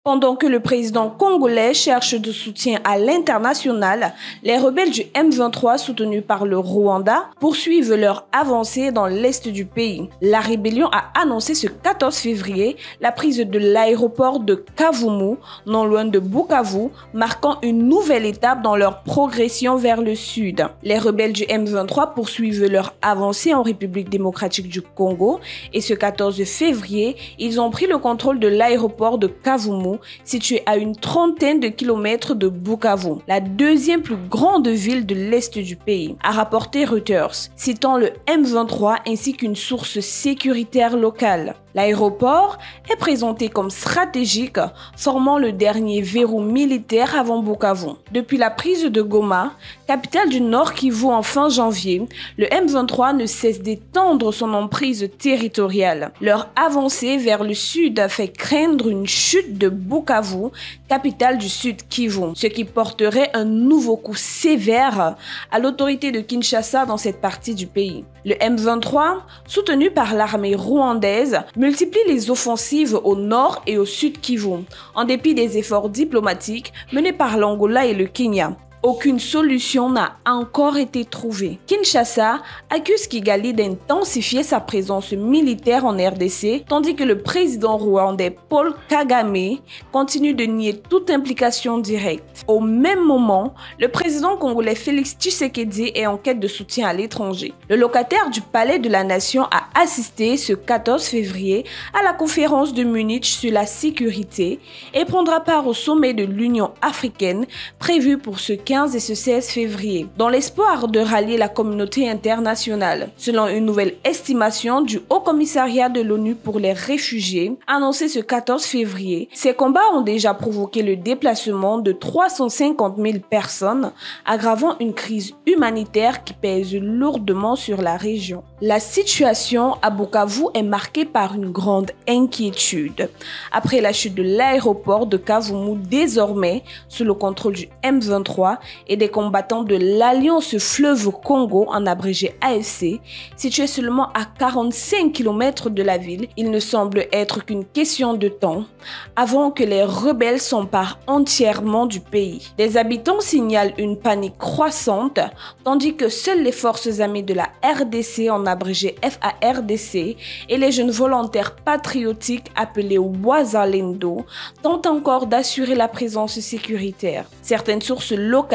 Pendant que le président congolais cherche de soutien à l'international, les rebelles du M23 soutenus par le Rwanda poursuivent leur avancée dans l'est du pays. La rébellion a annoncé ce 14 février la prise de l'aéroport de Kavumu, non loin de Bukavu, marquant une nouvelle étape dans leur progression vers le sud. Les rebelles du M23 poursuivent leur avancée en République démocratique du Congo et ce 14 février, ils ont pris le contrôle de l'aéroport de Kavumu, située à une trentaine de kilomètres de Bukavu, la deuxième plus grande ville de l'est du pays, a rapporté Reuters, citant le M23 ainsi qu'une source sécuritaire locale. L'aéroport est présenté comme stratégique, formant le dernier verrou militaire avant Bukavu. Depuis la prise de Goma, capitale du Nord Kivu en fin janvier, le M23 ne cesse d'étendre son emprise territoriale. Leur avancée vers le sud a fait craindre une chute de Bukavu, capitale du Sud Kivu, ce qui porterait un nouveau coup sévère à l'autorité de Kinshasa dans cette partie du pays. Le M23, soutenu par l'armée rwandaise, multiplie les offensives au nord et au sud Kivu, en dépit des efforts diplomatiques menés par l'Angola et le Kenya. Aucune solution n'a encore été trouvée. Kinshasa accuse Kigali d'intensifier sa présence militaire en RDC, tandis que le président rwandais Paul Kagame continue de nier toute implication directe. Au même moment, le président congolais Félix Tshisekedi est en quête de soutien à l'étranger. Le locataire du Palais de la Nation a assisté ce 14 février à la conférence de Munich sur la sécurité et prendra part au sommet de l'Union africaine prévu pour ce 15 et ce 16 février, dans l'espoir de rallier la communauté internationale. Selon une nouvelle estimation du Haut Commissariat de l'ONU pour les réfugiés, annoncée ce 14 février, ces combats ont déjà provoqué le déplacement de 350 000 personnes, aggravant une crise humanitaire qui pèse lourdement sur la région. La situation à Bukavu est marquée par une grande inquiétude. Après la chute de l'aéroport de Kavumu, désormais sous le contrôle du M23, et des combattants de l'Alliance Fleuve Congo, en abrégé AFC, situés seulement à 45 km de la ville, il ne semble être qu'une question de temps avant que les rebelles s'emparent entièrement du pays. Les habitants signalent une panique croissante, tandis que seules les forces armées de la RDC, en abrégé FARDC, et les jeunes volontaires patriotiques appelés Wazalendo tentent encore d'assurer la présence sécuritaire. Certaines sources locales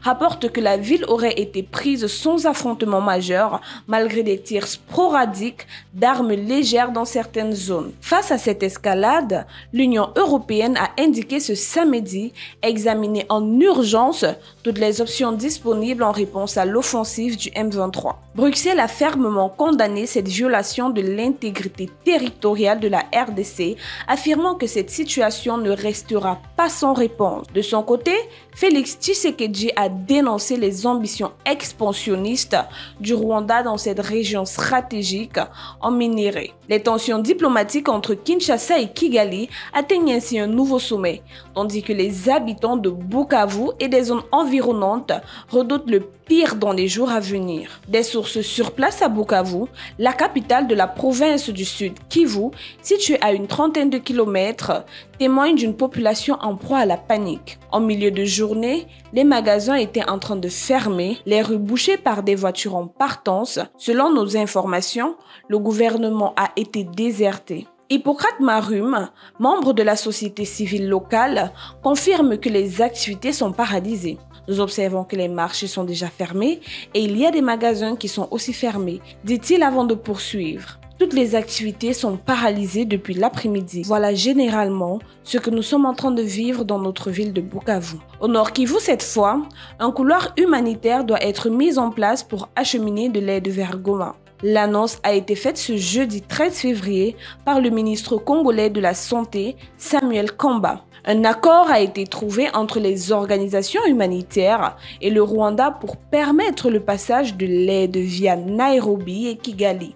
rapportent que la ville aurait été prise sans affrontement majeur malgré des tirs sporadiques d'armes légères dans certaines zones. Face à cette escalade, l'Union européenne a indiqué ce samedi examiner en urgence toutes les options disponibles en réponse à l'offensive du M23. Bruxelles a fermement condamné cette violation de l'intégrité territoriale de la RDC, affirmant que cette situation ne restera pas sans réponse. De son côté, Félix Tshisekedi a dénoncé les ambitions expansionnistes du Rwanda dans cette région stratégique en minerai. Les tensions diplomatiques entre Kinshasa et Kigali atteignent ainsi un nouveau sommet, tandis que les habitants de Bukavu et des zones environnantes redoutent le pire dans les jours à venir. Des sources sur place à Bukavu, la capitale de la province du Sud Kivu, située à une trentaine de kilomètres, témoignent d'une population en proie à la panique. En milieu de journée, les magasins étaient en train de fermer, les rues bouchées par des voitures en partance. Selon nos informations, le gouvernement a été déserté. Hippocrate Marum, membre de la société civile locale, confirme que les activités sont paralysées. Nous observons que les marchés sont déjà fermés et il y a des magasins qui sont aussi fermés, dit-il avant de poursuivre. Toutes les activités sont paralysées depuis l'après-midi. Voilà généralement ce que nous sommes en train de vivre dans notre ville de Bukavu. Au Nord Kivu, cette fois, un couloir humanitaire doit être mis en place pour acheminer de l'aide vers Goma. L'annonce a été faite ce jeudi 13 février par le ministre congolais de la Santé, Samuel Kamba. Un accord a été trouvé entre les organisations humanitaires et le Rwanda pour permettre le passage de l'aide via Nairobi et Kigali.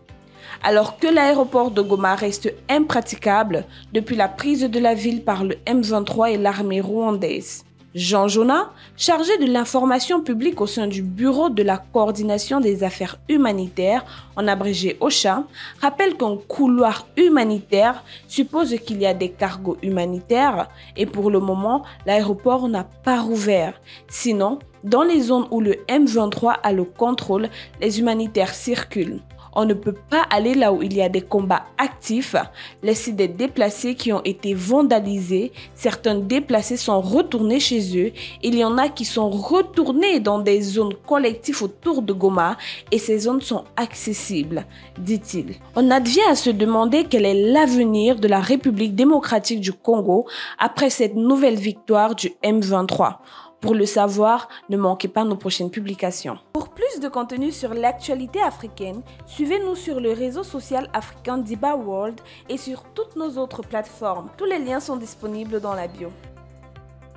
Alors que l'aéroport de Goma reste impraticable depuis la prise de la ville par le M23 et l'armée rwandaise. Jean Jonat, chargé de l'information publique au sein du Bureau de la coordination des affaires humanitaires, en abrégé OCHA, rappelle qu'un couloir humanitaire suppose qu'il y a des cargos humanitaires et pour le moment, l'aéroport n'a pas rouvert. Sinon, dans les zones où le M23 a le contrôle, les humanitaires circulent. On ne peut pas aller là où il y a des combats actifs, laisser des déplacés qui ont été vandalisés. Certains déplacés sont retournés chez eux. Il y en a qui sont retournés dans des zones collectives autour de Goma et ces zones sont accessibles, dit-il. On advient à se demander quel est l'avenir de la République démocratique du Congo après cette nouvelle victoire du M23. Pour le savoir, ne manquez pas nos prochaines publications. Pour plus de contenu sur l'actualité africaine, suivez-nous sur le réseau social africain Diba World et sur toutes nos autres plateformes. Tous les liens sont disponibles dans la bio.